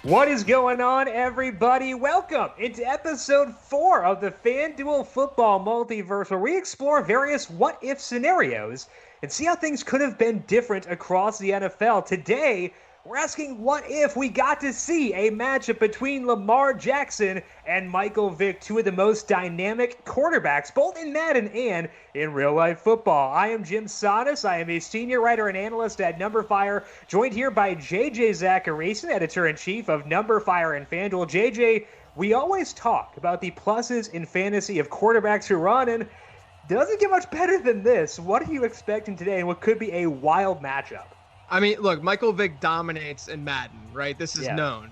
What is going on, everybody? Welcome into episode 4 of the FanDuel Football Multiverse, where we explore various what-if scenarios and see how things could have been different across the NFL. Today, we're asking what if we got to see a matchup between Lamar Jackson and Michael Vick, two of the most dynamic quarterbacks, both in Madden and in real-life football. I am Jim Sonis. I am a senior writer and analyst at numberFire, joined here by JJ Zachariason, editor-in-chief of numberFire and FanDuel. JJ, we always talk about the pluses in fantasy of quarterbacks who run, and doesn't get much better than this. What are you expecting today in what could be a wild matchup? I mean, look, Michael Vick dominates in Madden, right? This is known.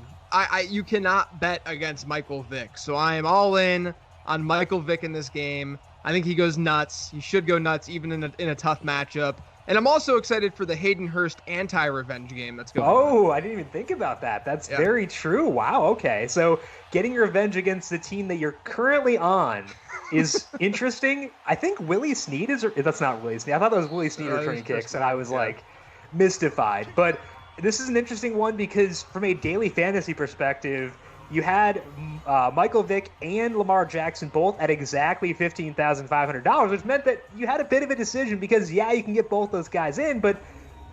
You cannot bet against Michael Vick. So I am all in on Michael Vick in this game. I think he goes nuts. He should go nuts even in a tough matchup. And I'm also excited for the Hayden Hurst anti-revenge game that's going on. Oh, I didn't even think about that. That's very true. Wow, okay. So getting revenge against the team that you're currently on is interesting. I think Willie Snead is... That's not Willie Snead. I thought that was Willie Snead returning kicks, and I was like... mystified. But this is an interesting one because from a daily fantasy perspective, you had Michael Vick and Lamar Jackson both at exactly $15,500, which meant that you had a bit of a decision because, you can get both those guys in, but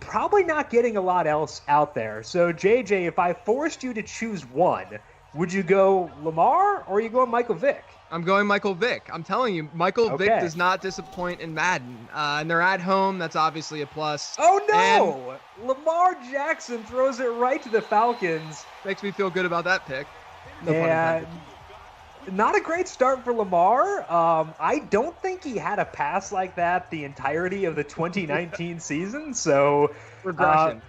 probably not getting a lot else out there. So, JJ, if I forced you to choose one, would you go Lamar or are you going Michael Vick? I'm going Michael Vick. I'm telling you, Michael Vick does not disappoint in Madden. And they're at home. That's obviously a plus. Oh, no! And Lamar Jackson throws it right to the Falcons. Makes me feel good about that pick. Not a great start for Lamar. I don't think he had a pass like that the entirety of the 2019 season. So Regression,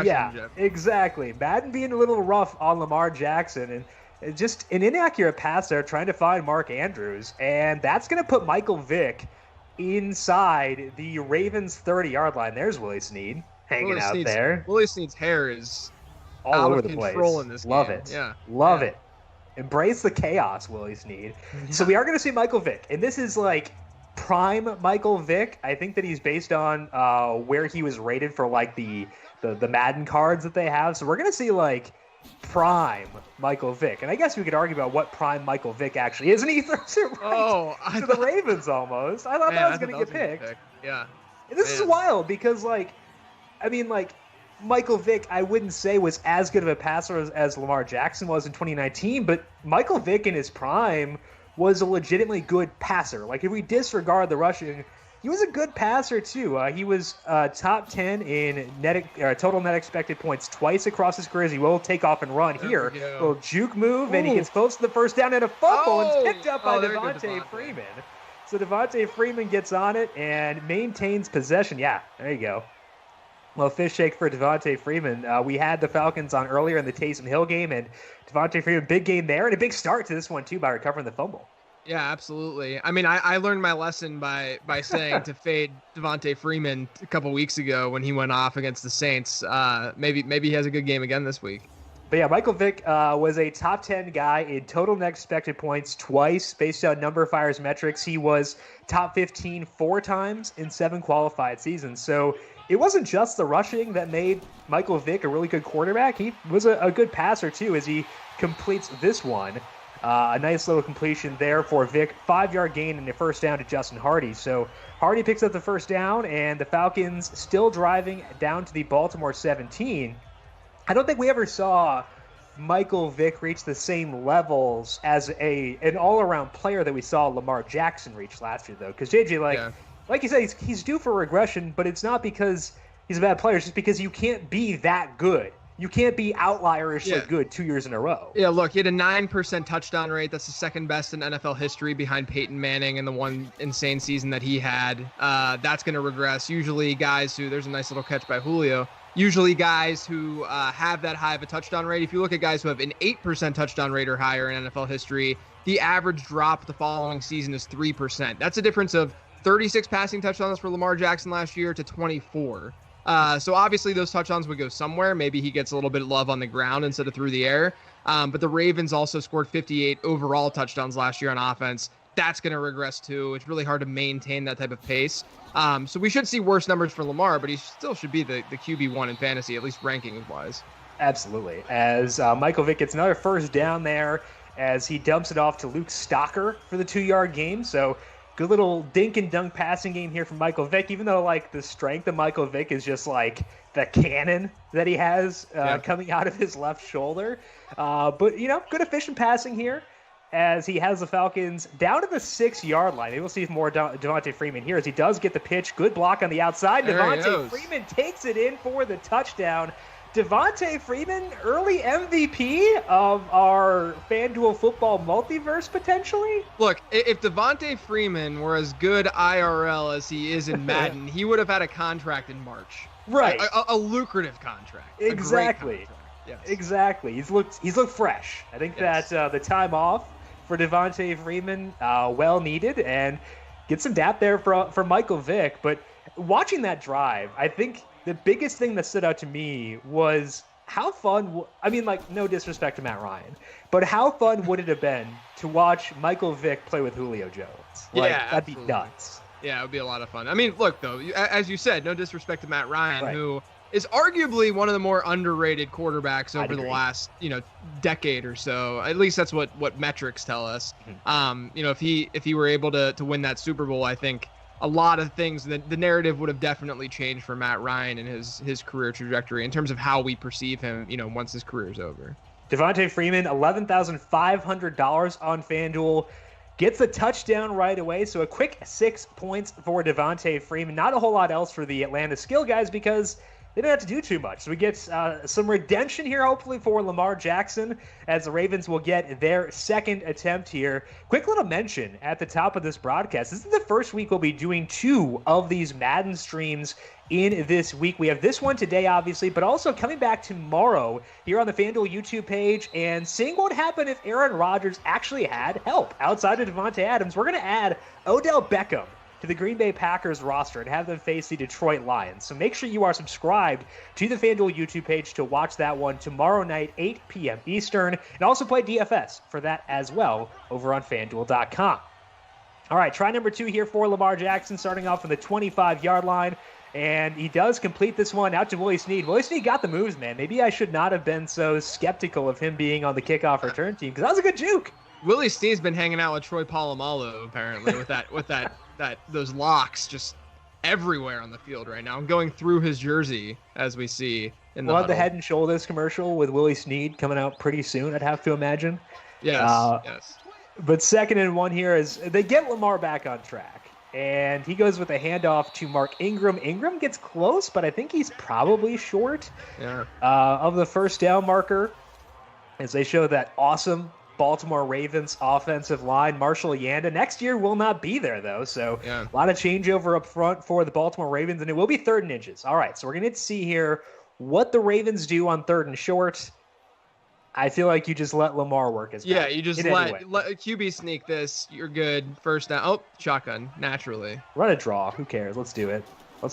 yeah, Jeff. Exactly. Madden being a little rough on Lamar Jackson, and just an inaccurate pass there trying to find Mark Andrews. And that's going to put Michael Vick inside the Ravens' 30-yard line. There's Willie Snead hanging out there. Willie Snead's hair is all over the place. In this Love game. it. Yeah. Love it. Embrace the chaos, Willie Snead. Yeah. So we are going to see Michael Vick. And this is like prime Michael Vick. I think that he's based on where he was rated for like the Madden cards that they have. So we're going to see like prime Michael Vick. And I guess we could argue about what prime Michael Vick actually is. And he throws it right to the Ravens almost. I thought that was going to get picked. Yeah. And this is wild because Michael Vick, I wouldn't say was as good of a passer as Lamar Jackson was in 2019, but Michael Vick in his prime was a legitimately good passer. Like, if we disregard the rushing, he was a good passer, too. He was top 10 in total net expected points twice across his career. He will take off and run here. A little juke move, and he gets close to the first down and a fumble, and it's picked up by Devontae Freeman. So Devontae Freeman gets on it and maintains possession. Yeah, there you go. Well, fish shake for Devontae Freeman. We had the Falcons on earlier in the Taysom Hill game, and Devontae Freeman, big game there, and a big start to this one, too, by recovering the fumble. Yeah, absolutely. I mean, I learned my lesson by saying to fade Devontae Freeman a couple weeks ago when he went off against the Saints. Maybe he has a good game again this week. But yeah, Michael Vick was a top 10 guy in total net expected points twice based on numberFire's metrics. He was top 15 4 times in 7 qualified seasons. So it wasn't just the rushing that made Michael Vick a really good quarterback. He was a good passer, too, as he completes this one. A nice little completion there for Vick. 5-yard gain and a first down to Justin Hardy. So Hardy picks up the first down, and the Falcons still driving down to the Baltimore 17. I don't think we ever saw Michael Vick reach the same levels as an all-around player that we saw Lamar Jackson reach last year, though. Because JJ, like you said, he's due for regression, but it's not because he's a bad player. It's just because you can't be that good. You can't be outlierish good 2 years in a row. Yeah, look, he had a 9% touchdown rate. That's the second best in NFL history behind Peyton Manning and the one insane season that he had. That's going to regress. Usually guys who, there's a nice little catch by Julio, usually guys who have that high of a touchdown rate. If you look at guys who have an 8% touchdown rate or higher in NFL history, the average drop the following season is 3%. That's a difference of 36 passing touchdowns for Lamar Jackson last year to 24. So obviously those touchdowns would go somewhere. Maybe he gets a little bit of love on the ground instead of through the air. But the Ravens also scored 58 overall touchdowns last year on offense. That's going to regress too. It's really hard to maintain that type of pace. So we should see worse numbers for Lamar, but he still should be the QB1 in fantasy, at least ranking-wise. Absolutely. As Michael Vick gets another first down there as he dumps it off to Luke Stocker for the 2-yard gain. So good little dink and dunk passing game here from Michael Vick, even though like the strength of Michael Vick is just like the cannon that he has coming out of his left shoulder. But, good efficient passing here as he has the Falcons down to the 6-yard line. Maybe we'll see more Devontae Freeman here as he does get the pitch. Good block on the outside. Devontae Freeman takes it in for the touchdown. Devontae Freeman, early MVP of our FanDuel football multiverse, potentially? Look, if Devontae Freeman were as good IRL as he is in Madden, he would have had a contract in March. Right. A lucrative contract. Exactly. Contract. Yes. Exactly. He's looked fresh. I think that the time off for Devontae Freeman, well needed, and get some dap there for Michael Vick. But watching that drive, I think the biggest thing that stood out to me was how fun, no disrespect to Matt Ryan, but how fun would it have been to watch Michael Vick play with Julio Jones? That'd be nuts. Yeah, it would be a lot of fun. Look, though, as you said, no disrespect to Matt Ryan, who is arguably one of the more underrated quarterbacks over the last, decade or so. At least that's what metrics tell us. Mm-hmm. If he were able to win that Super Bowl, I think a lot of things, the narrative would have definitely changed for Matt Ryan and his career trajectory in terms of how we perceive him, once his career is over. Devontae Freeman, $11,500 on FanDuel. Gets the touchdown right away, so a quick 6 points for Devontae Freeman. Not a whole lot else for the Atlanta skill guys because they didn't have to do too much. So we get some redemption here, hopefully, for Lamar Jackson, as the Ravens will get their second attempt here. Quick little mention at the top of this broadcast. This is the first week we'll be doing 2 of these Madden streams in this week. We have this one today, obviously, but also coming back tomorrow here on the FanDuel YouTube page and seeing what happened if Aaron Rodgers actually had help outside of Devontae Adams. We're going to add Odell Beckham to the Green Bay Packers roster and have them face the Detroit Lions. So make sure you are subscribed to the FanDuel YouTube page to watch that one tomorrow night, 8 p.m. Eastern, and also play DFS for that as well over on FanDuel.com. All right, try number 2 here for Lamar Jackson, starting off from the 25-yard line. And he does complete this one out to Willie Snead. Willie Snead got the moves, man. Maybe I should not have been so skeptical of him being on the kickoff return team because that was a good juke. Willie Snead's been hanging out with Troy Polamalu apparently with those locks just everywhere on the field right now and going through his jersey as we see in the huddle. The Head and Shoulders commercial with Willie Snead coming out pretty soon, I'd have to imagine. Yes. But 2nd and 1 here is they get Lamar back on track. And he goes with a handoff to Mark Ingram. Ingram gets close, but I think he's probably short of the first down marker as they show that awesome Baltimore Ravens offensive line. Marshall Yanda next year will not be there, though. So a lot of changeover up front for the Baltimore Ravens, and it will be 3rd and inches. All right, so we're going to see here what the Ravens do on 3rd and short. I feel like you just let Lamar work his magic. Yeah, you just let QB sneak this. You're good. First down. Oh, shotgun. Naturally. Run a draw. Who cares? Let's do it.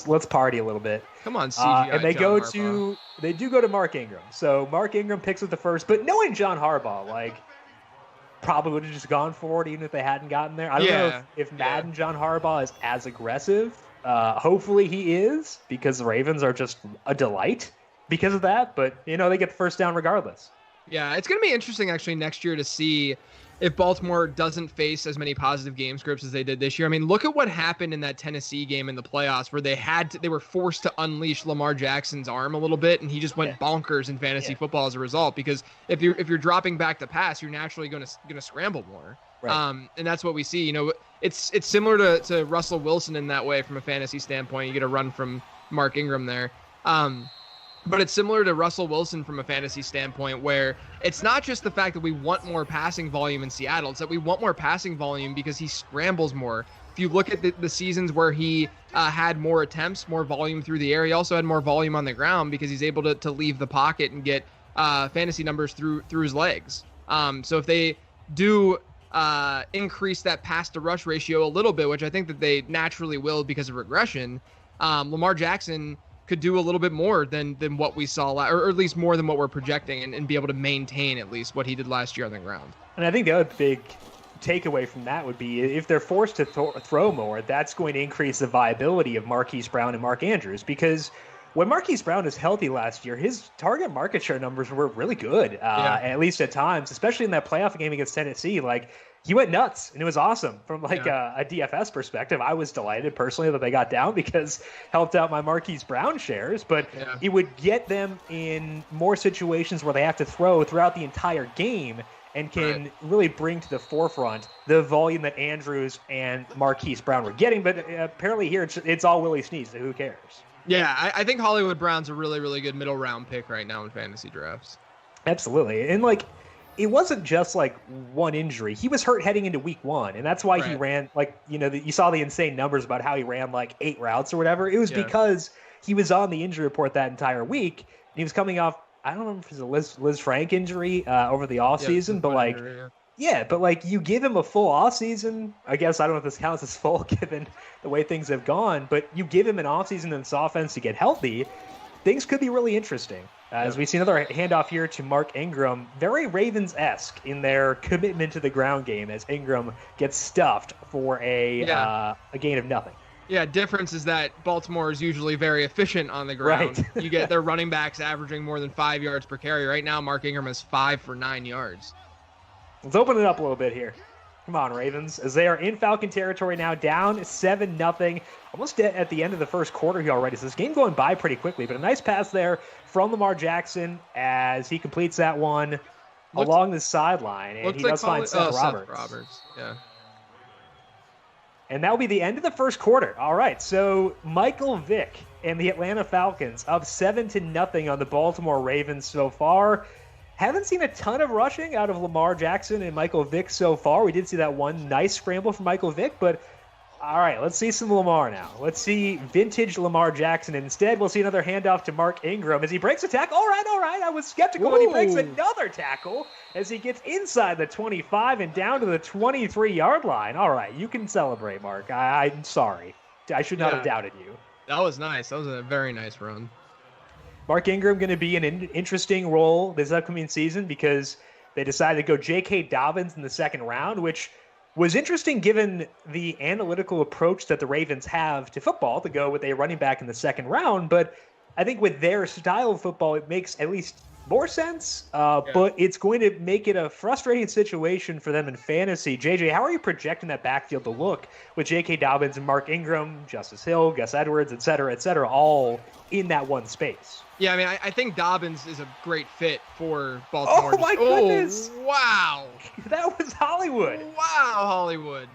Let's party a little bit. Come on, CGI. And they do go to Mark Ingram. So Mark Ingram picks up the first, but knowing John Harbaugh, probably would have just gone for it even if they hadn't gotten there. I don't know if Madden John Harbaugh is as aggressive. Hopefully he is because the Ravens are just a delight because of that. But, they get the first down regardless. Yeah, it's going to be interesting actually next year to see if Baltimore doesn't face as many positive game scripts as they did this year. Look at what happened in that Tennessee game in the playoffs where they were forced to unleash Lamar Jackson's arm a little bit, and he just went bonkers in fantasy football as a result. Because if you're dropping back to pass, you're naturally going to scramble more. Right. And that's what we see. It's similar to Russell Wilson in that way from a fantasy standpoint. You get a run from Mark Ingram there. But it's similar to Russell Wilson from a fantasy standpoint where it's not just the fact that we want more passing volume in Seattle. It's that we want more passing volume because he scrambles more. If you look at the seasons where he had more attempts, more volume through the air, he also had more volume on the ground because he's able to leave the pocket and get fantasy numbers through his legs. So if they do increase that pass to rush ratio a little bit, which I think that they naturally will because of regression, Lamar Jackson could do a little bit more than what we saw, or at least more than what we're projecting, and be able to maintain at least what he did last year on the ground. And I think the other big takeaway from that would be if they're forced to throw more, that's going to increase the viability of Marquise Brown and Mark Andrews, because when Marquise Brown was healthy last year, his target market share numbers were really good, at least at times, especially in that playoff game against Tennessee. Like, he went nuts, and it was awesome from like a DFS perspective. I was delighted personally that they got down because helped out my Marquise Brown shares, but it would get them in more situations where they have to throw throughout the entire game and can really bring to the forefront the volume that Andrews and Marquise Brown were getting. But apparently here it's all Willie Snead, so who cares? Yeah, I think Hollywood Brown's a really, really good middle round pick right now in fantasy drafts. Absolutely. And like, it wasn't just like one injury. He was hurt heading into week 1, and that's why he ran like, you saw the insane numbers about how he ran like 8 routes or whatever. It was because he was on the injury report that entire week, and he was coming off, I don't remember if it was a Liz Frank injury over the offseason, but like, but like you give him a full offseason. I guess I don't know if this counts as full given the way things have gone, but you give him an offseason in this offense to get healthy, things could be really interesting. As we see another handoff here to Mark Ingram, very Ravens-esque in their commitment to the ground game as Ingram gets stuffed for a gain of nothing. Yeah, difference is that Baltimore is usually very efficient on the ground. You get their running backs averaging more than 5 yards per carry. Right now, Mark Ingram is 5 for 9 yards. Let's open it up a little bit here. Come on, Ravens, as they are in Falcon territory now, down 7-0. Almost at the end of the first quarter here already. So this game going by pretty quickly, but a nice pass there from Lamar Jackson as he completes that one along the sideline, and he does find Seth Roberts. Yeah. And that will be the end of the first quarter. All right, so Michael Vick and the Atlanta Falcons up 7-0 on the Baltimore Ravens so far. Haven't seen a ton of rushing out of Lamar Jackson and Michael Vick so far. We did see that one nice scramble from Michael Vick, but all right, let's see some Lamar now. Let's see vintage Lamar Jackson. Instead, we'll see another handoff to Mark Ingram as he breaks a tackle. All right. I was skeptical when he breaks another tackle as he gets inside the 25 and down to the 23-yard line. All right, you can celebrate, Mark. I'm sorry. I should not have doubted you. That was nice. That was a very nice run. Mark Ingram going to be an interesting role this upcoming season because they decided to go J.K. Dobbins in the second round, which was interesting given the analytical approach that the Ravens have to football to go with a running back in the second round. But I think with their style of football, it makes at least more sense. But it's going to make it a frustrating situation for them in fantasy. JJ, how are you projecting that backfield to look with J.K. Dobbins and Mark Ingram, Justice Hill, Gus Edwards, et cetera, all in that one space? Yeah, I mean, I think Dobbins is a great fit for Baltimore. Oh, my goodness. Wow. That was Hollywood. Wow, Hollywood.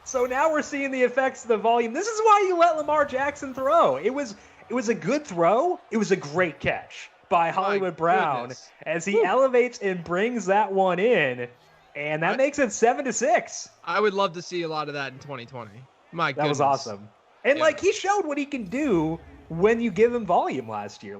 So now we're seeing the effects of the volume. This is why you let Lamar Jackson throw. It was a good throw. It was a great catch by Hollywood Brown as he elevates and brings that one in, and that makes it 7-6. I would love to see a lot of that in 2020. My goodness. That was awesome. And, he showed what he can do when you give him volume last year.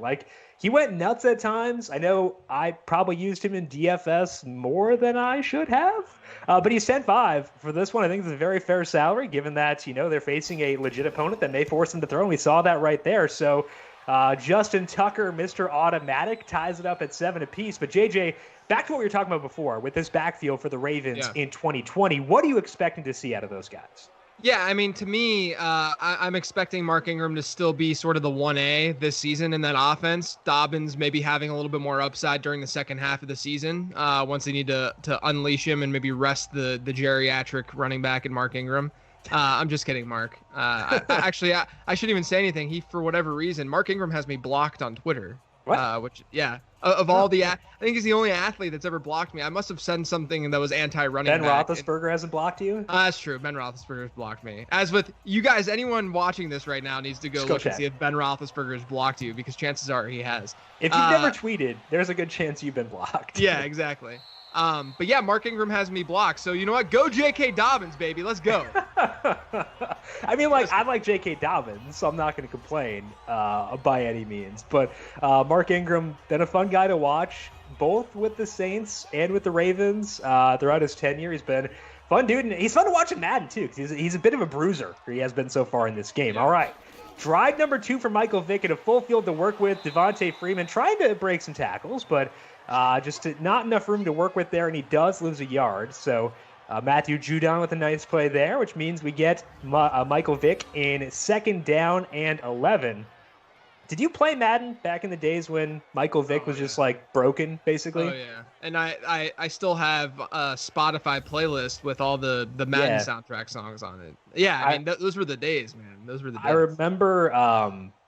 He went nuts at times. I know I probably used him in DFS more than I should have, but he's 10-5 for this one. I think it's a very fair salary given that, they're facing a legit opponent that may force him to throw, and we saw that right there. So Justin Tucker, Mr. Automatic, ties it up at 7 apiece. But JJ, back to what we were talking about before with this backfield for the Ravens in 2020, what are you expecting to see out of those guys? Yeah, I mean, to me, I'm expecting Mark Ingram to still be sort of the 1A this season in that offense. Dobbins maybe having a little bit more upside during the second half of the season once they need to unleash him and maybe rest the geriatric running back in Mark Ingram. I'm just kidding, Mark. I shouldn't even say anything. For whatever reason, Mark Ingram has me blocked on Twitter. What? Of all I think he's the only athlete that's ever blocked me. I must have said something that was anti-running Ben back. Roethlisberger hasn't blocked you? That's true. Ben Roethlisberger has blocked me. As with you guys, anyone watching this right now needs to go look and see if Ben Roethlisberger has blocked you, because chances are he has. If you've never tweeted, there's a good chance you've been blocked. Yeah, exactly. But yeah, Mark Ingram has me blocked. So you know what? Go J.K. Dobbins, baby. Let's go. I mean, I like J.K. Dobbins, so I'm not going to complain by any means. But Mark Ingram, been a fun guy to watch, both with the Saints and with the Ravens. Throughout his tenure, he's been fun dude. And he's fun to watch in Madden, too, because he's a bit of a bruiser. He has been so far in this game. Yeah. All right. Drive number 2 for Michael Vick at a full field to work with. Devontae Freeman trying to break some tackles, but not enough room to work with there, and he does lose a yard. So Matthew Judon with a nice play there, which means we get Michael Vick in 2nd down and 11. Did you play Madden back in the days when Michael Vick was just like broken, basically? Oh yeah, and I still have a Spotify playlist with all the Madden soundtrack songs on it. Yeah, I mean those were the days, man. Those were the days. I remember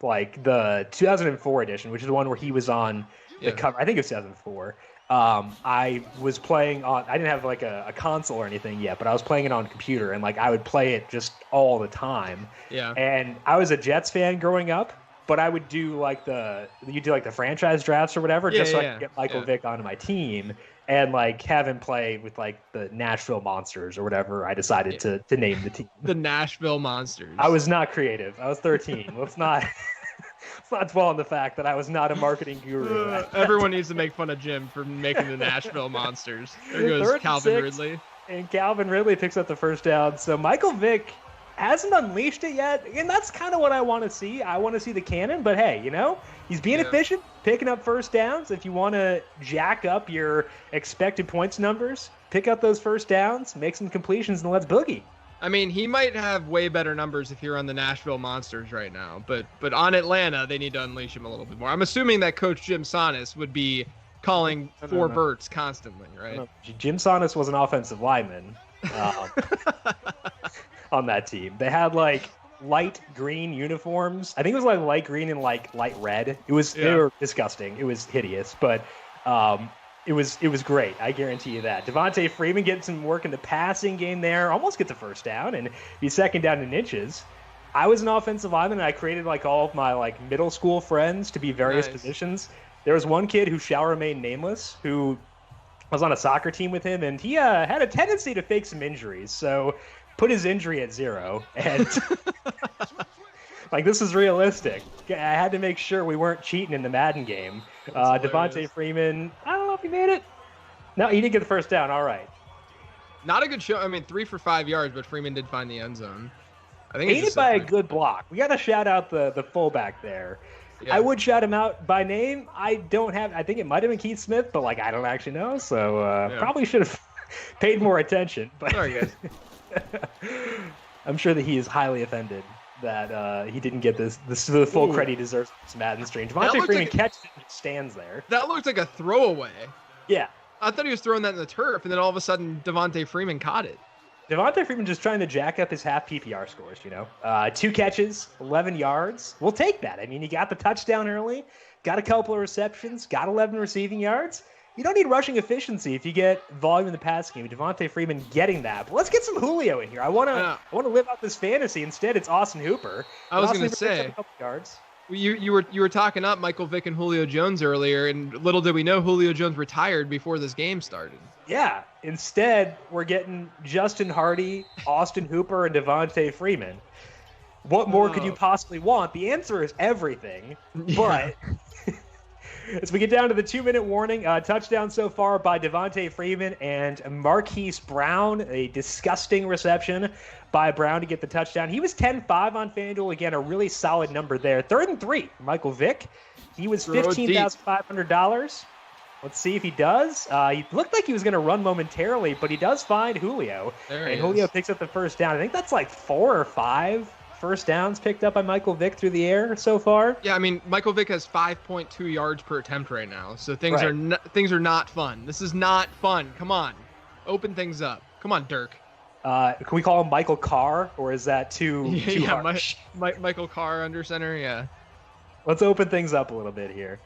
like the 2004 edition, which is the one where he was on the cover. I think it was 2004. I was playing on. I didn't have like a console or anything yet, but I was playing it on computer, and like I would play it just all the time. Yeah. And I was a Jets fan growing up. But I would do like the franchise drafts or whatever, just so I could get Michael Vick onto my team and like have him play with like the Nashville Monsters or whatever I decided to name the team. The Nashville Monsters. I was not creative. I was 13. Let's not dwell on the fact that I was not a marketing guru. Everyone needs to make fun of Jim for making the Nashville Monsters. There goes Calvin Ridley. And Calvin Ridley picks up the first down. So Michael Vick hasn't unleashed it yet, and that's kind of what I want to see. I want to see the cannon, but hey, he's being efficient, picking up first downs. If you want to jack up your expected points numbers, pick up those first downs, make some completions, and let's boogie. I mean, he might have way better numbers if you're on the Nashville Monsters right now, but on Atlanta, they need to unleash him a little bit more. I'm assuming that Coach Jim Sonis would be calling four Verts constantly, right? Jim Sonis was an offensive lineman. On that team. They had like light green uniforms. I think it was like light green and like light red. They were disgusting. It was hideous, but it was great. I guarantee you that. Devontae Freeman getting some work in the passing game there, almost gets a first down and be second down in inches. I was an offensive lineman and I created like all of my like middle school friends to be various positions. There was one kid who shall remain nameless who was on a soccer team with him, and he had a tendency to fake some injuries. So put his injury at 0, and like this is realistic. I had to make sure we weren't cheating in the Madden game. Devontae Freeman, I don't know if he made it. No, he did get the first down. All right. Not a good show. I mean, 3 for 5 yards, but Freeman did find the end zone. I think aided by a good block. We got to shout out the fullback there. Yeah. I would shout him out by name. I think it might have been Keith Smith, but like I don't actually know. So probably should have paid more attention. But sorry, guys. I'm sure that he is highly offended that he didn't get the full credit he deserves for this Madden stream. Devontae Freeman catches it and stands there. That looked like a throwaway. Yeah. I thought he was throwing that in the turf, and then all of a sudden Devontae Freeman caught it. Devontae Freeman just trying to jack up his half PPR scores, 2 catches, 11 yards. We'll take that. I mean, he got the touchdown early, got a couple of receptions, got 11 receiving yards. You don't need rushing efficiency if you get volume in the passing game. Devontae Freeman getting that. But let's get some Julio in here. I want to live out this fantasy. Instead, it's Austin Hooper. I was going to say, a couple yards. You were talking up Michael Vick and Julio Jones earlier, and little did we know Julio Jones retired before this game started. Yeah. Instead, we're getting Justin Hardy, Austin Hooper, and Devontae Freeman. What more could you possibly want? The answer is everything. But as we get down to the 2-minute warning, touchdown so far by Devontae Freeman and Marquise Brown, a disgusting reception by Brown to get the touchdown. He was 10-5 on FanDuel. Again, a really solid number there. 3rd and 3 for Michael Vick. He was $15,500. Let's see if he does. He looked like he was going to run momentarily, but he does find Julio. Julio picks up the first down. I think that's like 4 or 5 first downs picked up by Michael Vick through the air so far. Yeah, I mean, Michael Vick has 5.2 yards per attempt right now, so things are not fun. This is not fun. Come on, open things up. Come on, Dirk. Can we call him Michael Carr, or is that too harsh? Michael Carr under center. Yeah. Let's open things up a little bit here.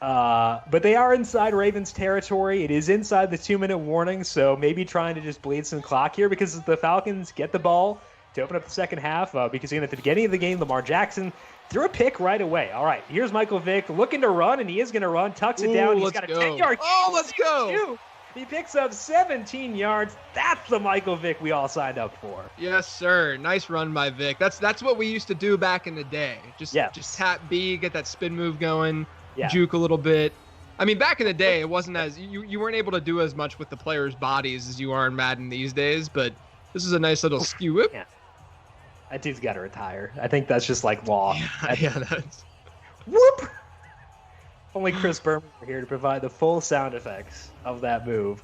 But they are inside Ravens territory. It is inside the 2-minute warning, so maybe trying to just bleed some clock here because the Falcons get the ball to open up the second half because at the beginning of the game, Lamar Jackson threw a pick right away. All right, here's Michael Vick looking to run, and he is going to run, tucks it down. He's got a 10-yard. Oh, let's go. He picks up 17 yards. That's the Michael Vick we all signed up for. Yes, sir. Nice run by Vick. That's what we used to do back in the day. Just tap B, get that spin move going, juke a little bit. I mean, back in the day, it wasn't as you weren't able to do as much with the players' bodies as you are in Madden these days, but this is a nice little skew whip. Yeah. That dude's got to retire. I think that's just like law. That's... Whoop! Only Chris Berman were here to provide the full sound effects of that move.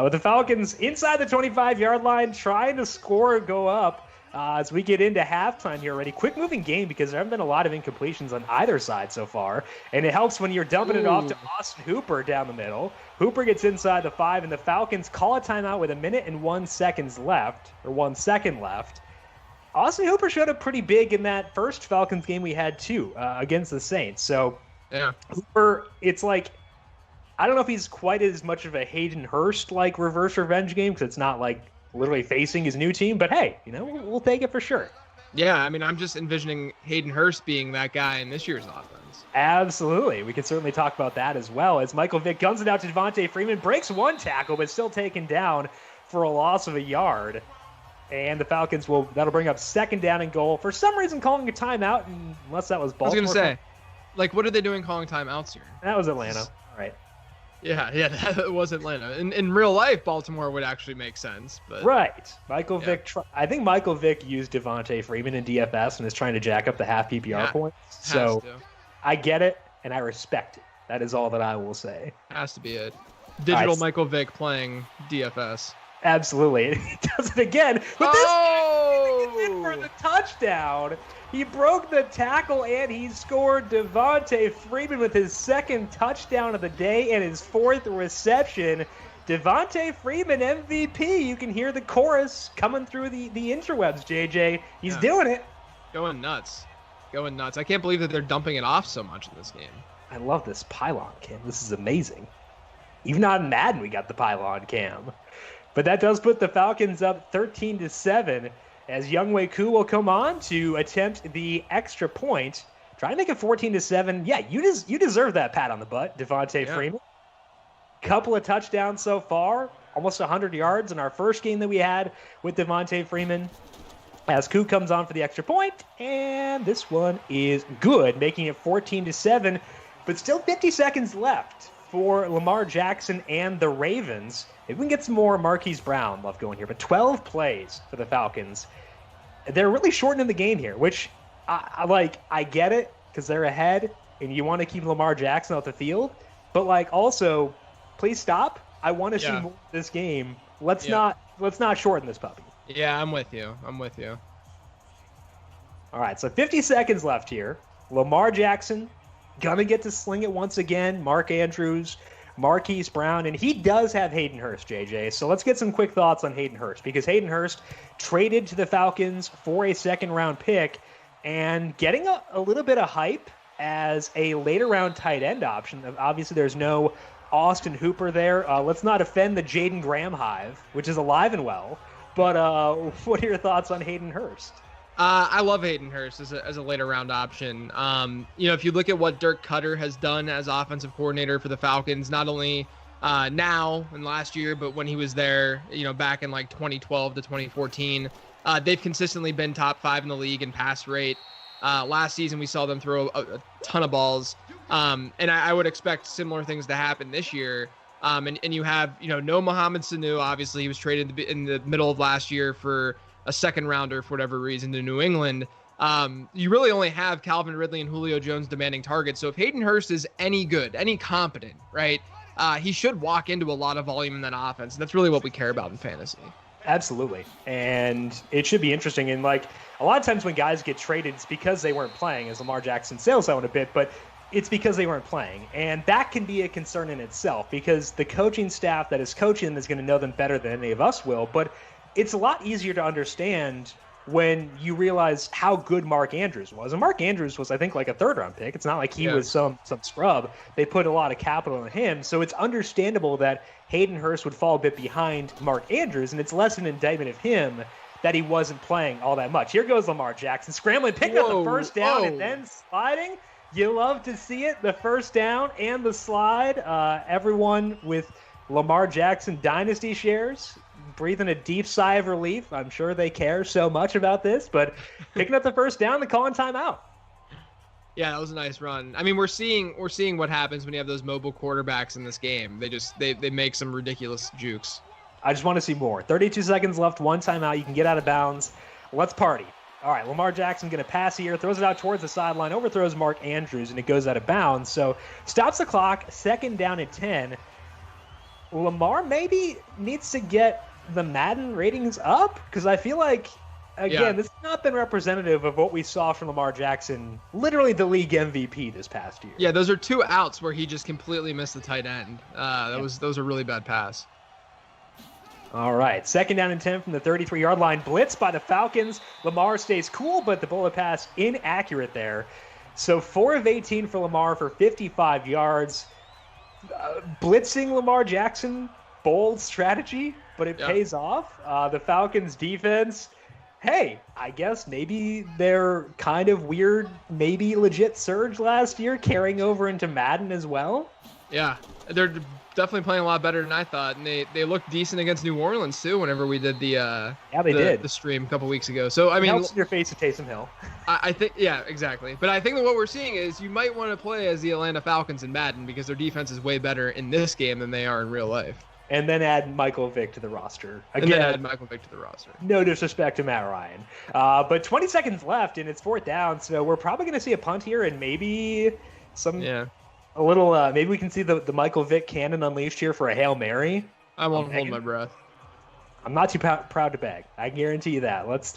With the Falcons inside the 25-yard line, trying to score and go up. as we get into halftime here already. Quick moving game because there haven't been a lot of incompletions on either side so far. And it helps when you're dumping it off to Austin Hooper down the middle. Hooper gets inside the 5, and the Falcons call a timeout with 1 minute and 1 second left. Austin Hooper showed up pretty big in that first Falcons game we had too, against the Saints. So yeah, Hooper, it's like, I don't know if he's quite as much of a Hayden Hurst like reverse revenge game because it's not like literally facing his new team, but hey, we'll take it for sure. Yeah, I mean, I'm just envisioning Hayden Hurst being that guy in this year's offense. Absolutely. We can certainly talk about that as well as Michael Vick guns it out to Devontae Freeman, breaks 1 tackle, but still taken down for a loss of a yard. And the Falcons that'll bring up 2nd down and goal. For some reason, calling a timeout, unless that was Baltimore. I was going to say, like, what are they doing calling timeouts here? That was Atlanta. All right. Yeah, that was Atlanta. In real life, Baltimore would actually make sense. But right. Michael Vick, I think Michael Vick used Devontae Freeman in DFS and is trying to jack up the half PPR points. So I get it, and I respect it. That is all that I will say. Has to be it. Digital Michael Vick playing DFS. Absolutely. He does it again. But this time, in for the touchdown. He broke the tackle, and he scored. Devontae Freeman with his 2nd touchdown of the day and his 4th reception. Devontae Freeman, MVP. You can hear the chorus coming through the interwebs, JJ. He's doing it. Going nuts. I can't believe that they're dumping it off so much in this game. I love this pylon cam. This is amazing. Even on Madden, we got the pylon cam. But that does put the Falcons up 13-7 as Younghoe Koo will come on to attempt the extra point. Try to make it 14-7. Yeah, you deserve that pat on the butt, Devontae Freeman. Couple of touchdowns so far, almost 100 yards in our first game that we had with Devontae Freeman. As Koo comes on for the extra point, and this one is good, making it 14-7, but still 50 seconds left for Lamar Jackson and the Ravens. If we can get some more Marquise Brown love going here, but 12 plays for the Falcons. They're really shortening the game here, which I get it because they're ahead and you want to keep Lamar Jackson off the field, but also please stop. I want to see more of this game. Let's not shorten this puppy. Yeah, I'm with you. All right, so 50 seconds left here. Lamar Jackson gonna get to sling it once again. Mark Andrews, Marquise Brown, and he does have Hayden Hurst, JJ. So let's get some quick thoughts on Hayden Hurst, because Hayden Hurst traded to the Falcons for a 2nd-round pick and getting a little bit of hype as a later-round tight end option. Obviously, there's no Austin Hooper there. Let's not offend the Jaden Graham hive, which is alive and well. But what are your thoughts on Hayden Hurst? I love Hayden Hurst as a later round option. If you look at what Dirk Cutter has done as offensive coordinator for the Falcons, not only now and last year, but when he was there, back in like 2012 to 2014, they've consistently been top 5 in the league in pass rate. Last season, we saw them throw a ton of balls. And I would expect similar things to happen this year. And you have, no Mohamed Sanu. Obviously, he was traded in the middle of last year for a 2nd-rounder for whatever reason to New England. You really only have Calvin Ridley and Julio Jones demanding targets. So if Hayden Hurst is any good, any competent, right, he should walk into a lot of volume in that offense. That's really what we care about in fantasy. Absolutely. And it should be interesting. And a lot of times when guys get traded, it's because they weren't playing, as Lamar Jackson sails that one a bit, but it's because they weren't playing. And that can be a concern in itself, because the coaching staff that is coaching them is going to know them better than any of us will. But it's a lot easier to understand when you realize how good Mark Andrews was. And Mark Andrews was, I think, like a 3rd-round pick. It's not like he was some scrub. They put a lot of capital in him. So it's understandable that Hayden Hurst would fall a bit behind Mark Andrews, and it's less an indictment of him that he wasn't playing all that much. Here goes Lamar Jackson, scrambling, picking up the first down, and then sliding. You love to see it, the first down and the slide. Everyone with Lamar Jackson dynasty shares breathing a deep sigh of relief. I'm sure they care so much about this, but picking up the first down and calling timeout. Yeah, that was a nice run. I mean, we're seeing what happens when you have those mobile quarterbacks in this game. They make some ridiculous jukes. I just want to see more. 32 seconds left, 1 timeout. You can get out of bounds. Let's party. All right, Lamar Jackson going to pass here, throws it out towards the sideline, overthrows Mark Andrews, and it goes out of bounds. So stops the clock, 2nd down and 10. Lamar maybe needs to get the Madden ratings up, because I feel like again, this has not been representative of what we saw from Lamar Jackson, literally the league MVP this past year. Yeah, those are 2 outs where he just completely missed the tight end. Those are really bad pass. All right, 2nd down and 10 from the 33-yard line. Blitz by the Falcons. Lamar stays cool, but the bullet pass inaccurate there. So 4 of 18 for Lamar for 55 yards. Blitzing Lamar Jackson, bold strategy, but it pays off. The Falcons defense, hey, I guess maybe their kind of weird, maybe legit surge last year carrying over into Madden as well. Yeah, they're definitely playing a lot better than I thought, and they looked decent against New Orleans too. Whenever we did the stream a couple weeks ago, so I mean, it helps in your face to Taysom Hill. I think, yeah, exactly. But I think that what we're seeing is you might want to play as the Atlanta Falcons in Madden because their defense is way better in this game than they are in real life. And then add Michael Vick to the roster. Again, No disrespect to Matt Ryan. But 20 seconds left, and it's 4th down, so we're probably going to see a punt here and maybe a little, maybe we can see the Michael Vick cannon unleashed here for a Hail Mary. I won't hold my breath. I'm not too proud to beg. I guarantee you that. Let's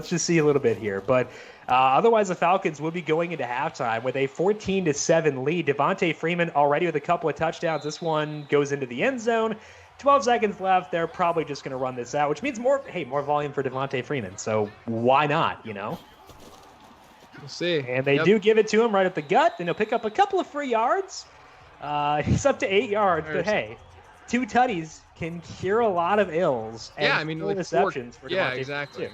just see a little bit here. But otherwise, the Falcons will be going into halftime with a 14-7 lead. Devontae Freeman already with a couple of touchdowns. This one goes into the end zone. 12 seconds left. They're probably just going to run this out, which means more volume for Devontae Freeman. So why not, We'll see. And they do give it to him right at the gut. Then he'll pick up a couple of free yards. He's up to 8 yards, but hey, 2 tutties can cure a lot of ills. And like receptions for Devontae exactly. Too.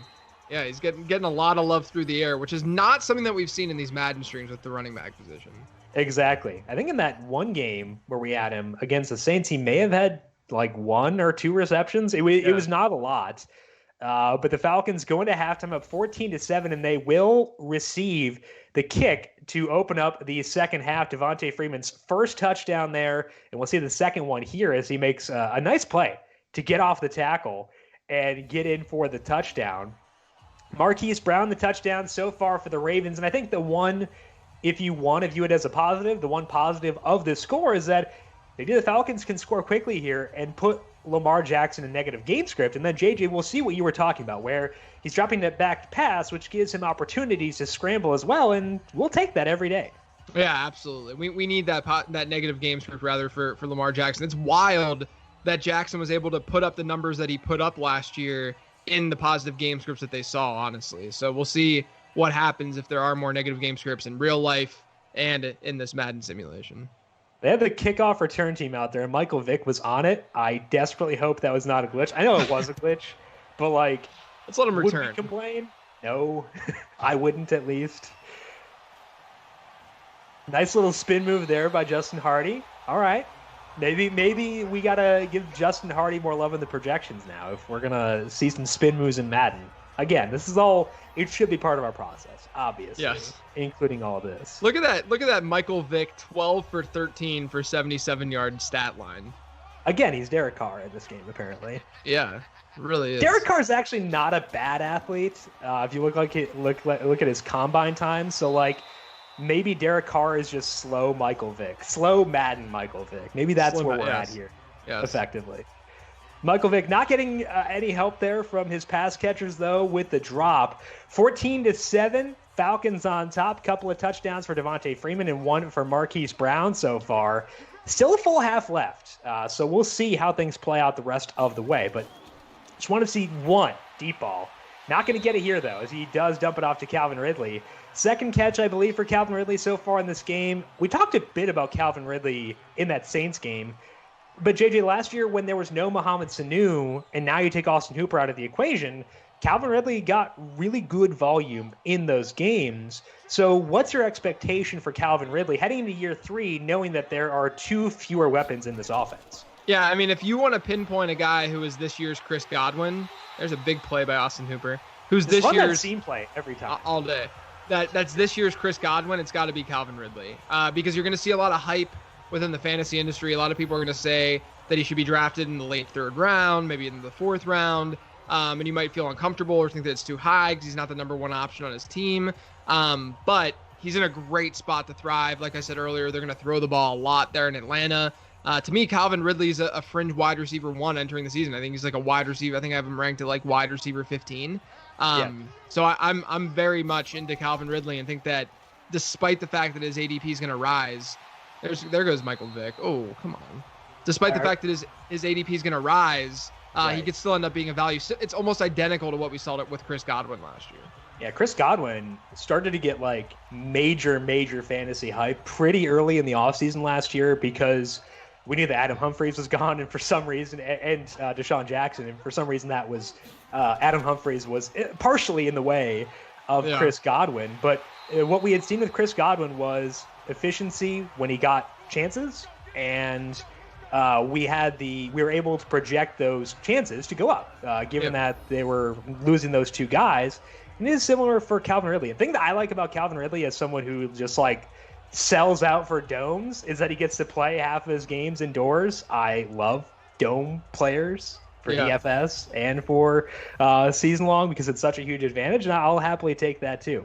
Yeah, he's getting a lot of love through the air, which is not something that we've seen in these Madden streams with the running back position. Exactly. I think in that one game where we had him against the Saints, he may have had like 1 or 2 receptions. It was not a lot. But the Falcons go into halftime up 14-7, and they will receive the kick to open up the second half. Devontae Freeman's first touchdown there, and we'll see the second one here as he makes a nice play to get off the tackle and get in for the touchdown. Marquise Brown, the touchdown so far for the Ravens, and I think the one, if you want to view it as a positive, the one positive of this score is that maybe the Falcons can score quickly here and put Lamar Jackson in negative game script. And then, JJ, we'll see what you were talking about, where he's dropping that back pass, which gives him opportunities to scramble as well, and we'll take that every day. Yeah, absolutely. We need that negative game script, rather, for Lamar Jackson. It's wild that Jackson was able to put up the numbers that he put up last year in the positive game scripts that they saw, honestly. So we'll see what happens if there are more negative game scripts in real life and in this Madden simulation. They had the kickoff return team out there, and Michael Vick was on it. I desperately hope that was not a glitch. I know it was a glitch, but let's let him return. Would we complain? No, I wouldn't at least. Nice little spin move there by Justin Hardy. All right. Maybe we got to give Justin Hardy more love in the projections now if we're going to see some spin moves in Madden. Again, this is all, it should be part of our process, obviously. Yes. Including all this. Look at that Michael Vick 12 for 13 for 77-yard stat line. Again, he's Derek Carr in this game, apparently. Yeah, really is. Derek Carr is actually not a bad athlete. If you look at his combine time, so maybe Derek Carr is just slow Michael Vick, slow Madden Michael Vick. Maybe that's where we're at here, effectively. Michael Vick not getting any help there from his pass catchers, though, with the drop. 14-7, Falcons on top. Couple of touchdowns for Devontae Freeman and one for Marquise Brown so far. Still a full half left, so we'll see how things play out the rest of the way. But just want to see one deep ball. Not going to get it here, though, as he does dump it off to Calvin Ridley. Second catch, I believe, for Calvin Ridley so far in this game. We talked a bit about Calvin Ridley in that Saints game. But, JJ, last year when there was no Mohamed Sanu, and now you take Austin Hooper out of the equation, Calvin Ridley got really good volume in those games. So what's your expectation for Calvin Ridley heading into year 3, knowing that there are 2 fewer weapons in this offense? Yeah, I mean, if you want to pinpoint a guy who is this year's Chris Godwin, there's a big play by Austin Hooper. Who's this year's... that seam play every time. All day. That's this year's Chris Godwin. It's got to be Calvin Ridley. Because you're going to see a lot of hype within the fantasy industry. A lot of people are going to say that he should be drafted in the late 3rd round, maybe in the 4th round. And you might feel uncomfortable or think that it's too high because he's not the number 1 option on his team. But he's in a great spot to thrive. Like I said earlier, they're going to throw the ball a lot there in Atlanta. To me, Calvin Ridley's a fringe wide receiver 1 entering the season. I think he's like a wide receiver. I think I have him ranked at like wide receiver 15. So I'm very much into Calvin Ridley and think that despite the fact that his ADP is going to rise, there goes Michael Vick. Oh, come on. Despite the fact that his ADP is going to rise, he could still end up being a value. It's almost identical to what we saw with Chris Godwin last year. Yeah, Chris Godwin started to get like major fantasy hype pretty early in the offseason last year because we knew that Adam Humphries was gone, and for some reason, and Deshaun Jackson, and for some reason that was Adam Humphries was partially in the way of Chris Godwin. But what we had seen with Chris Godwin was efficiency when he got chances, and we were able to project those chances to go up, given that they were losing those two guys. And it is similar for Calvin Ridley. The thing that I like about Calvin Ridley as someone who just like sells out for domes is that he gets to play half of his games indoors. I love dome players for DFS and for season long because it's such a huge advantage, and I'll happily take that too.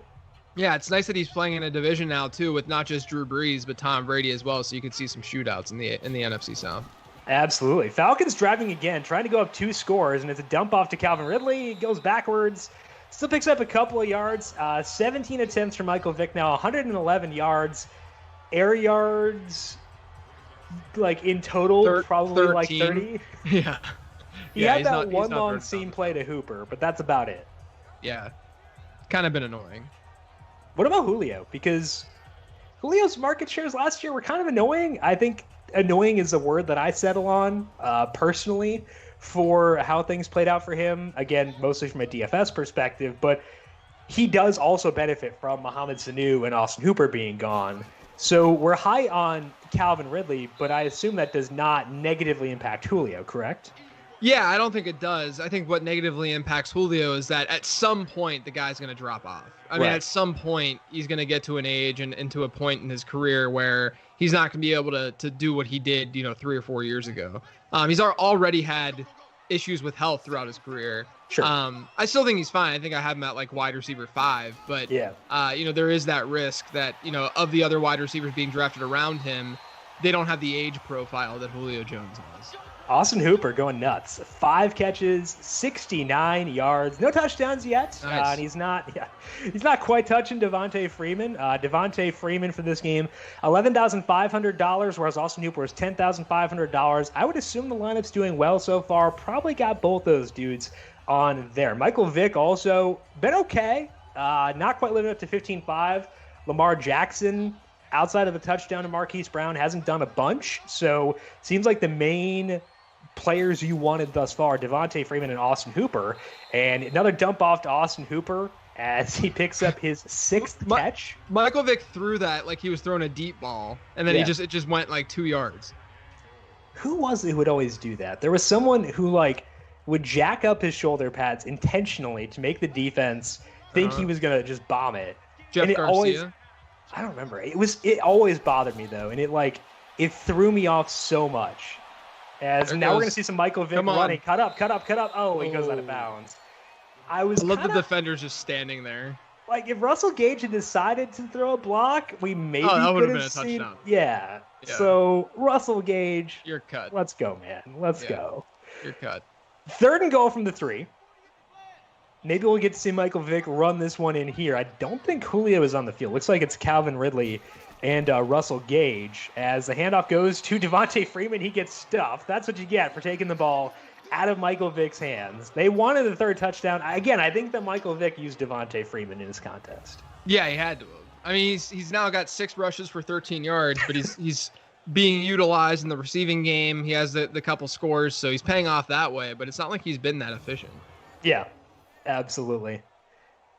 Yeah, it's nice that he's playing in a division now too with not just Drew Brees but Tom Brady as well, so you can see some shootouts in the NFC South. Absolutely. Falcons driving again, trying to go up 2 scores, and it's a dump off to Calvin Ridley. He goes backwards. Still picks up a couple of yards. 17 attempts for Michael Vick now, 111 yards. Air yards, like in total, probably 13. Like 30. Yeah. He had that one long seam play to Hooper, but that's about it. Yeah. Kind of been annoying. What about Julio? Because Julio's market shares last year were kind of annoying. I think annoying is a word that I settle on personally for how things played out for him. Again, mostly from a DFS perspective, but he does also benefit from Mohamed Sanu and Austin Hooper being gone. So we're high on Calvin Ridley, but I assume that does not negatively impact Julio, correct? Yeah, I don't think it does. I think what negatively impacts Julio is that at some point the guy's going to drop off. I mean, at some point he's going to get to an age and to a point in his career where he's not going to be able to do what he did, 3 or 4 years ago. He's already had issues with health throughout his career. Sure. I still think he's fine. I think I have him at like wide receiver 5, but there is that risk that, of the other wide receivers being drafted around him, they don't have the age profile that Julio Jones has. Austin Hooper going nuts. 5 catches, 69 yards, no touchdowns yet. Nice. And he's not quite touching Devontae Freeman. Devontae Freeman for this game, $11,500, whereas Austin Hooper was $10,500. I would assume the lineup's doing well so far. Probably got both those dudes on there. Michael Vick also been okay. Not quite living up to 15.5. Lamar Jackson, outside of a touchdown to Marquise Brown, hasn't done a bunch. So seems like the main players you wanted thus far, Devontae Freeman and Austin Hooper. And another dump off to Austin Hooper as he picks up his 6th catch. Michael Vick threw that like he was throwing a deep ball, and then it just went like 2 yards. Who was it who would always do that? There was someone who would jack up his shoulder pads intentionally to make the defense think he was going to just bomb it. Jeff Garcia? I don't remember. It always bothered me though, and it threw me off so much. As now we're gonna see some Michael Vick running, cut up. Oh, he goes out of bounds. I love the defenders just standing there. Like if Russell Gage had decided to throw a block, we maybe that would could have have been a seen. touchdown. Yeah. So Russell Gage, you're cut. Let's go, man. Let's go. You're cut. 3rd and goal from the 3. Maybe we'll get to see Michael Vick run this one in here. I don't think Julio is on the field. Looks like it's Calvin Ridley and Russell Gage. As the handoff goes to Devontae Freeman, he gets stuffed. That's what you get for taking the ball out of Michael Vick's hands. They wanted the 3rd touchdown. Again, I think that Michael Vick used Devontae Freeman in his contest. Yeah, he had to. I mean, he's now got 6 rushes for 13 yards, but he's being utilized in the receiving game. He has the couple scores, so he's paying off that way, but it's not like he's been that efficient. Yeah. Absolutely.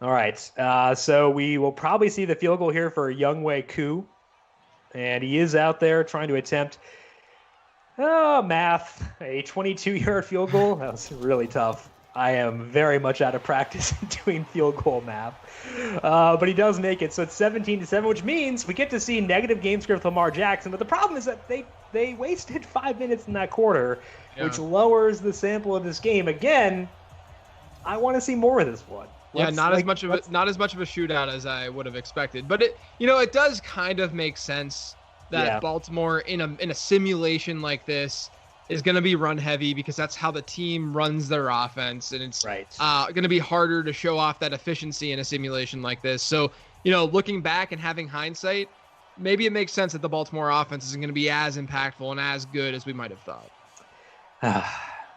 All right. So we will probably see the field goal here for Younghoe Koo. And he is out there trying to attempt math, a 22-yard field goal. That was really tough. I am very much out of practice in doing field goal math. But he does make it. So it's 17-7, which means we get to see negative game script with Lamar Jackson. But the problem is that they wasted 5 minutes in that quarter, which lowers the sample of this game. Again, I want to see more of this one. Not as much of a shootout as I would have expected, but it does kind of make sense that Baltimore in a simulation like this is going to be run heavy because that's how the team runs their offense. And it's going to be harder to show off that efficiency in a simulation like this. So, looking back and having hindsight, maybe it makes sense that the Baltimore offense isn't going to be as impactful and as good as we might have thought.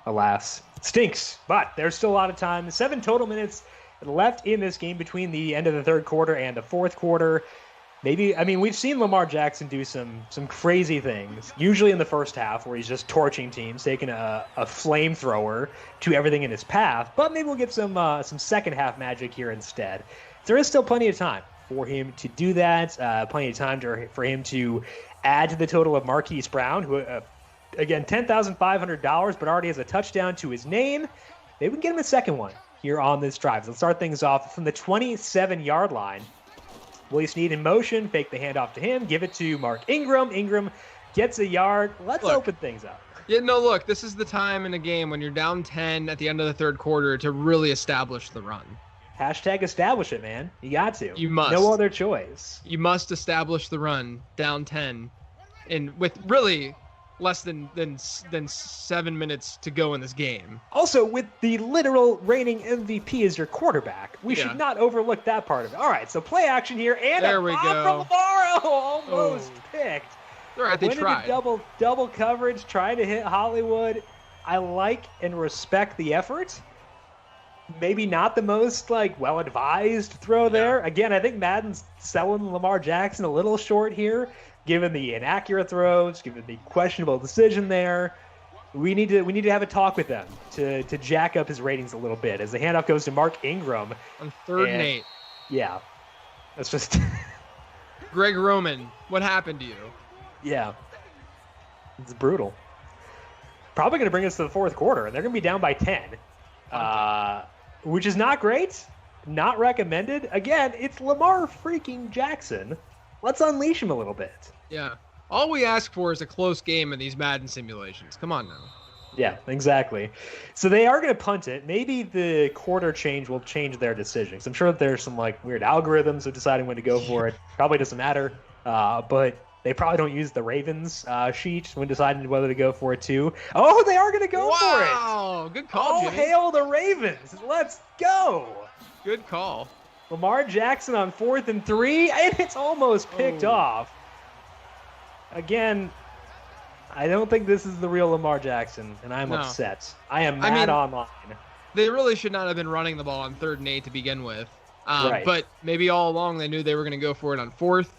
Alas, stinks, but there's still a lot of time. 7 total minutes left in this game between the end of the third quarter and the fourth quarter. We've seen Lamar Jackson do some crazy things, usually in the first half where he's just torching teams, taking a flamethrower to everything in his path. But maybe we'll get some second half magic here instead. There is still plenty of time for him to do that. Plenty of time for him to add to the total of Marquise Brown, who, again, $10,500, but already has a touchdown to his name. Maybe we can get him a second one here on this drive. So let's start things off from the 27-yard line. Willie Snead in motion, fake the handoff to him, give it to Mark Ingram. Ingram gets a yard. Let's open things up. Yeah, no, look, this is the time in a game when you're down 10 at the end of the third quarter to really establish the run. Hashtag establish it, man. You got to. You must. No other choice. You must establish the run down 10 and with really less than 7 minutes to go in this game. Also, with the literal reigning MVP as your quarterback, we should not overlook that part of it. All right, so play action here, and there we go. From Lamar, almost picked. All right, they tried. Double coverage, trying to hit Hollywood. I like and respect the effort. Maybe not the most well-advised throw there. Again, I think Madden's selling Lamar Jackson a little short here. Given the inaccurate throws, given the questionable decision there, we need to have a talk with them to jack up his ratings a little bit as the handoff goes to Mark Ingram on 3rd and 8. Yeah, that's just Greg Roman. What happened to you? Yeah, it's brutal. Probably going to bring us to the fourth quarter, and they're going to be down by 10, which is not great, not recommended. Again, it's Lamar freaking Jackson. Let's unleash him a little bit. Yeah. All we ask for is a close game in these Madden simulations. Come on now. Yeah, exactly. So they are going to punt it. Maybe the quarter change will change their decisions. I'm sure that there's some weird algorithms of deciding when to go for it. Probably doesn't matter. But they probably don't use the Ravens sheet when deciding whether to go for it too. Oh, they are going to go for it. Wow, good call, Jimmy. Hail the Ravens. Let's go. Good call. Lamar Jackson on 4th and 3, and it's almost picked off. Again, I don't think this is the real Lamar Jackson, and I'm upset. I am mad online. They really should not have been running the ball on 3rd and 8 to begin with. Right. But maybe all along they knew they were going to go for it on 4th,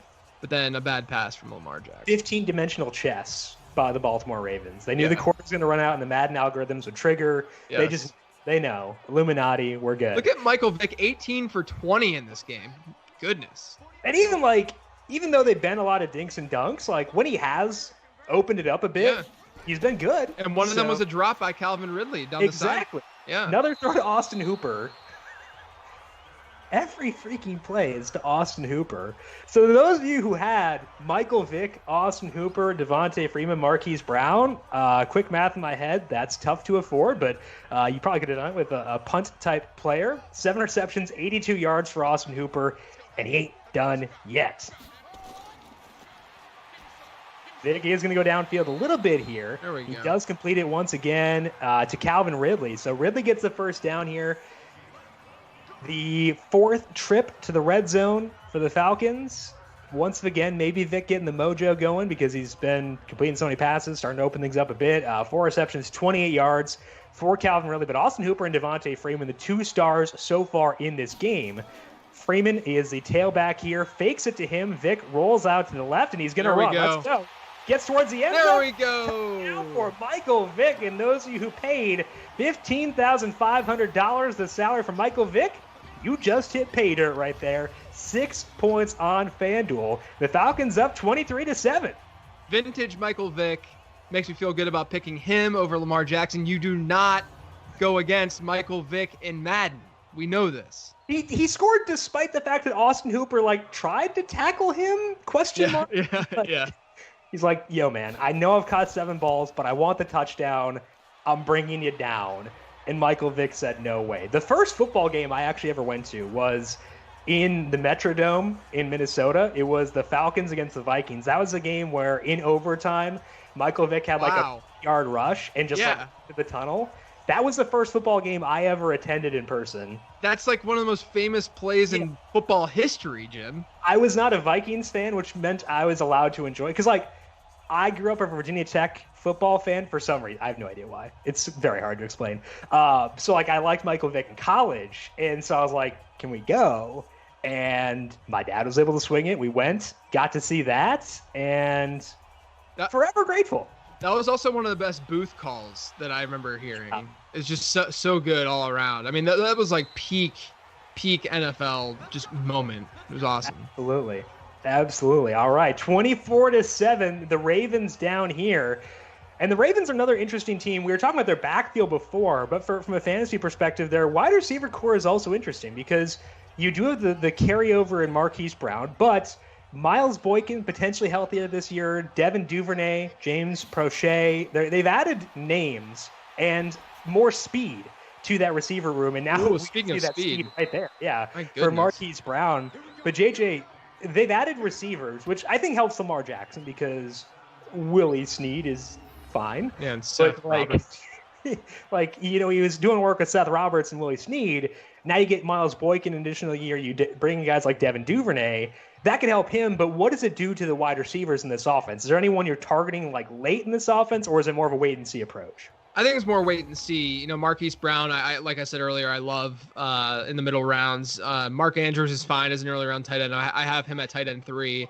but then a bad pass from Lamar Jackson. 15-dimensional chess by the Baltimore Ravens. They knew the quarter was going to run out and the Madden algorithms would trigger. Yes. They know. Illuminati, we're good. Look at Michael Vick, 18 for 20 in this game. Goodness. And even though they've been a lot of dinks and dunks, when he has opened it up a bit, he's been good. And one of them was a drop by Calvin Ridley down the side. Exactly. Yeah. Another throw to Austin Hooper. Every freaking play is to Austin Hooper. So those of you who had Michael Vick, Austin Hooper, Devontae Freeman, Marquise Brown, quick math in my head, that's tough to afford, but you probably could have done it with a punt-type player. 7 receptions, 82 yards for Austin Hooper, and he ain't done yet. Vick is going to go downfield a little bit here. There we go. He does complete it once again to Calvin Ridley. So Ridley gets the first down here. The 4th trip to the red zone for the Falcons. Once again, maybe Vick getting the mojo going because he's been completing so many passes, starting to open things up a bit. 4 receptions, 28 yards for Calvin Ridley. But Austin Hooper and Devontae Freeman, the 2 stars so far in this game. Freeman is the tailback here, fakes it to him. Vick rolls out to the left, and he's going to run. Let's go. Gets towards the end zone. There we go. Now for Michael Vick, and those of you who paid $15,500, the salary for Michael Vick, you just hit pay dirt right there. 6 points on FanDuel. The Falcons up 23-7. Vintage Michael Vick makes me feel good about picking him over Lamar Jackson. You do not go against Michael Vick in Madden. We know this. He scored despite the fact that Austin Hooper tried to tackle him? Question mark. Yeah. He's like, yo, man, I know I've caught 7 balls, but I want the touchdown. I'm bringing you down. And Michael Vick said, no way. The first football game I actually ever went to was in the Metrodome in Minnesota. It was the Falcons against the Vikings. That was a game where in overtime, Michael Vick had like a yard rush and just like to the tunnel. That was the first football game I ever attended in person. That's like one of the most famous plays in football history, Jim. I was not a Vikings fan, which meant I was allowed to enjoy it. Because, like, I grew up a Virginia Tech football fan for some reason. I have no idea why. It's very hard to explain. So, like, I liked Michael Vick in college. And so I was like, can we go? And my dad was able to swing it. We went, got to see that, and forever grateful. That was also one of the best booth calls that I remember hearing. It's just so good all around. I mean, that was like peak NFL just moment. It was awesome. Absolutely. All right, 24-7. The Ravens down here, and the Ravens are another interesting team. We were talking about their backfield before, but from a fantasy perspective, their wide receiver core is also interesting because you do have the carryover in Marquise Brown, but Miles Boykin potentially healthier this year. Devin Duvernay, James Prochet. They've added names and more speed to that receiver room, and now we see that speed right there. Yeah, for Marquise Brown. But JJ, they've added receivers, which I think helps Lamar Jackson because Willie Snead is fine. Yeah, and Seth Roberts. He was doing work with Seth Roberts and Willie Snead. Now you get Miles Boykin an additional year. You bring guys like Devin Duvernay. That could help him, but what does it do to the wide receivers in this offense? Is there anyone you're targeting like late in this offense, or is it more of a wait and see approach? I think it's more wait and see. Marquise Brown, I like I said earlier, I love in the middle rounds. Mark Andrews is fine as an early round tight end. I have him at tight end 3,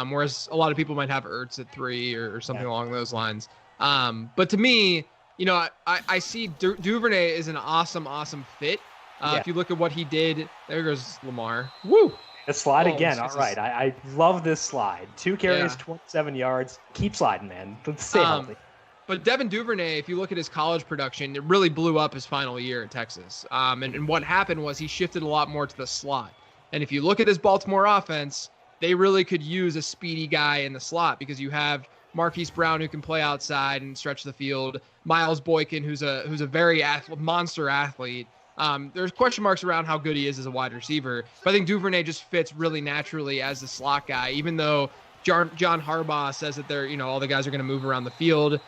whereas a lot of people might have Ertz at 3 or something along those lines. But to me, I see Duvernay is an awesome fit. If you look at what he did, there goes Lamar. Woo! The slide again. All right. I love this slide. 2 carries, 27 yards. Keep sliding, man. Let's stay healthy. But Devin Duvernay, if you look at his college production, it really blew up his final year at Texas. And what happened was he shifted a lot more to the slot. And if you look at his Baltimore offense, they really could use a speedy guy in the slot because you have Marquise Brown who can play outside and stretch the field, Miles Boykin who's a very monster athlete. There's question marks around how good he is as a wide receiver, but I think Duvernay just fits really naturally as the slot guy, even though John Harbaugh says that all the guys are going to move around the field.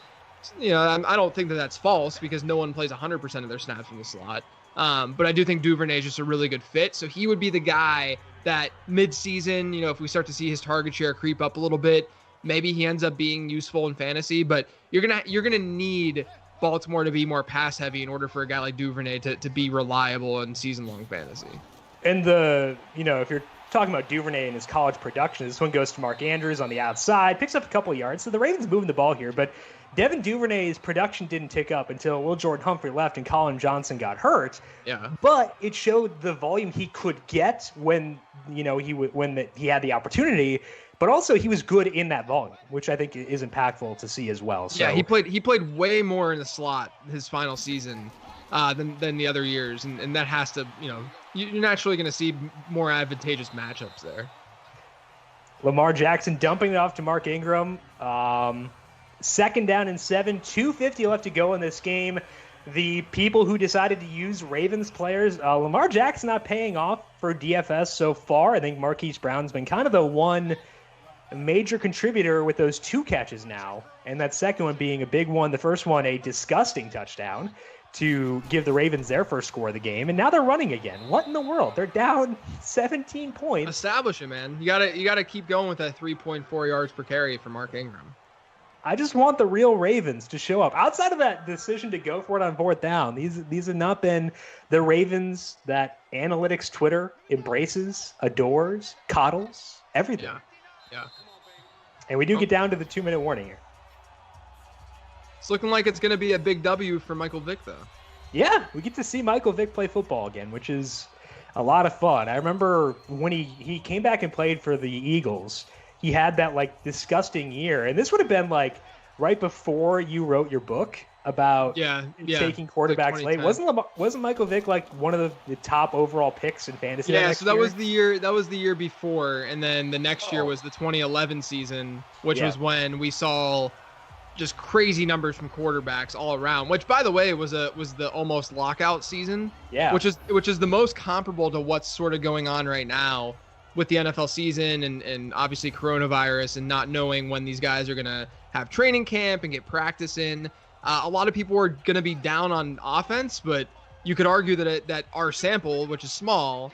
I don't think that that's false because no one plays 100% of their snaps in the slot. But I do think Duvernay is just a really good fit. So he would be the guy that mid-season, if we start to see his target share creep up a little bit, maybe he ends up being useful in fantasy, but you're gonna need Baltimore to be more pass heavy in order for a guy like Duvernay to be reliable in season-long fantasy. And if you're talking about Duvernay and his college production, this one goes to Mark Andrews on the outside, picks up a couple of yards. So the Ravens moving the ball here, but Devin Duvernay's production didn't tick up until Will Jordan Humphrey left and Colin Johnson got hurt. Yeah. But it showed the volume he could get when he had the opportunity. But also he was good in that volume, which I think is impactful to see as well. So, yeah, he played way more in the slot his final season than the other years, and that has to, you're naturally going to see more advantageous matchups there. Lamar Jackson dumping it off to Mark Ingram. 2nd down and 7, 2:50 left to go in this game. The people who decided to use Ravens players, Lamar Jackson not paying off for DFS so far. I think Marquise Brown's been kind of the one major contributor with those 2 catches now, and that second one being a big one. The first one, a disgusting touchdown to give the Ravens their first score of the game, and now they're running again. What in the world? They're down 17 points. Establish it, man. You gotta keep going with that 3.4 yards per carry for Mark Ingram. I just want the real Ravens to show up. Outside of that decision to go for it on 4th down, these have not been the Ravens that analytics Twitter embraces, adores, coddles, everything. Yeah. And we do get down to the 2-minute warning here. It's looking like it's going to be a big W for Michael Vick, though. Yeah, we get to see Michael Vick play football again, which is a lot of fun. I remember when he came back and played for the Eagles, he had that disgusting year. And this would have been right before you wrote your book about taking quarterbacks late. Wasn't Michael Vick one of the top overall picks in fantasy? Yeah, so that was the year before, and then the next year was the 2011 season, which was when we saw just crazy numbers from quarterbacks all around, which by the way was the almost lockout season. Yeah. Which is the most comparable to what's sort of going on right now with the NFL season and obviously coronavirus and not knowing when these guys are going to have training camp and get practice in. A lot of people are going to be down on offense, but you could argue that our sample, which is small,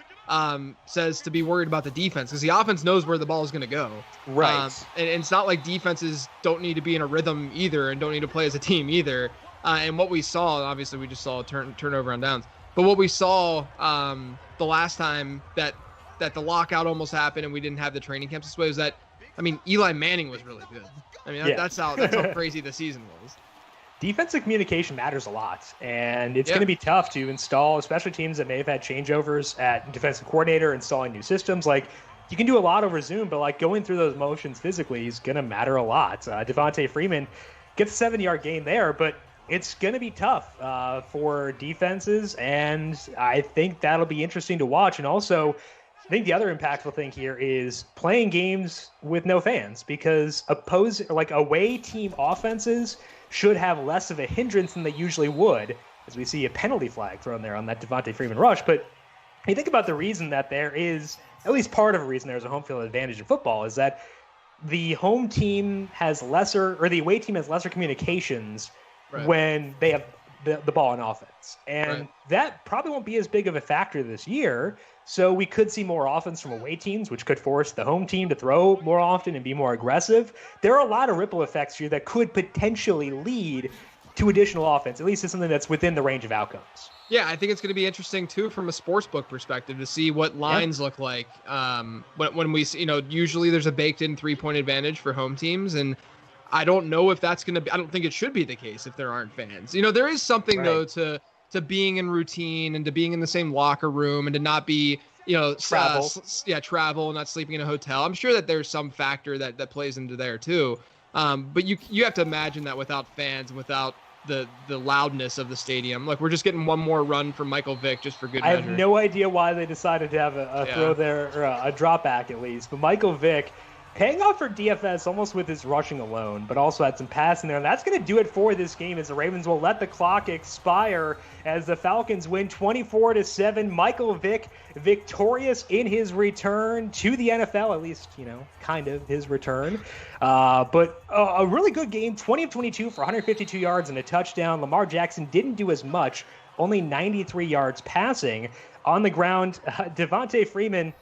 says to be worried about the defense because the offense knows where the ball is going to go. Right. And it's not like defenses don't need to be in a rhythm either and don't need to play as a team either. And what we saw, obviously, we just saw a turnover on downs. But what we saw the last time that the lockout almost happened and we didn't have the training camps this way was that, I mean, Eli Manning was really good. I mean, that's how crazy the season was. Defensive communication matters a lot, and it's going to be tough to install, especially teams that may have had changeovers at defensive coordinator, installing new systems. Like, you can do a lot over Zoom, but like going through those motions physically is going to matter a lot. Devontae Freeman gets a 70-yard gain there, but it's going to be tough for defenses, and I think that'll be interesting to watch. And also, I think the other impactful thing here is playing games with no fans, because away team offenses should have less of a hindrance than they usually would, as we see a penalty flag thrown there on that Devontae Freeman rush. But you think about the reason that there is, at least part of a reason there's a home field advantage in football, is that the home team has lesser, or the away team has lesser communications when they have the ball on offense. And that probably won't be as big of a factor this year. So we could see more offense from away teams, which could force the home team to throw more often and be more aggressive. There are a lot of ripple effects here that could potentially lead to additional offense. At least it's something that's within the range of outcomes. Yeah, I think it's going to be interesting, too, from a sportsbook perspective to see what lines look like. When we, usually there's a baked-in three-point advantage for home teams, and I don't know if that's going to be – I don't think it should be the case if there aren't fans. There is something, though, to being in routine and to being in the same locker room and to not be, travel and not sleeping in a hotel. I'm sure that there's some factor that plays into there too. But you have to imagine that without fans and without the loudness of the stadium, like we're just getting one more run from Michael Vick just for good measure. I have no idea why they decided to have a throw there, or a drop back at least, but Michael Vick paying off for DFS almost with his rushing alone, but also had some passing there. And that's going to do it for this game, as the Ravens will let the clock expire as the Falcons win 24-7. Michael Vick victorious in his return to the NFL, at least, kind of his return. But a really good game, 20 of 22 for 152 yards and a touchdown. Lamar Jackson didn't do as much, only 93 yards passing. On the ground, Devontae Freeman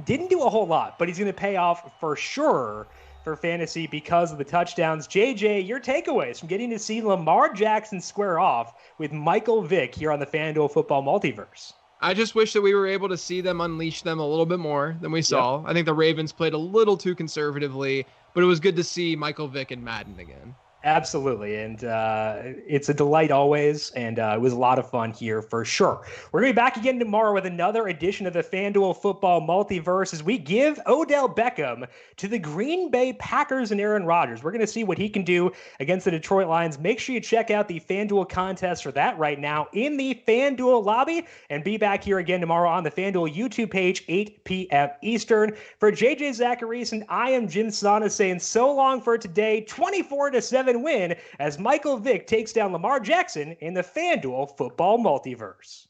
didn't do a whole lot, but he's going to pay off for sure for fantasy because of the touchdowns. JJ, your takeaways from getting to see Lamar Jackson square off with Michael Vick here on the FanDuel Football Multiverse. I just wish that we were able to see them unleash them a little bit more than we saw. I think the Ravens played a little too conservatively, but it was good to see Michael Vick and Madden again. Absolutely, and it's a delight always, and it was a lot of fun here for sure. We're going to be back again tomorrow with another edition of the FanDuel Football Multiverse as we give Odell Beckham to the Green Bay Packers and Aaron Rodgers. We're going to see what he can do against the Detroit Lions. Make sure you check out the FanDuel contest for that right now in the FanDuel lobby, and be back here again tomorrow on the FanDuel YouTube page, 8 p.m. Eastern. For JJ Zachariason, I am Jim Sana saying so long for today. 24-7 win as Michael Vick takes down Lamar Jackson in the FanDuel Football Multiverse.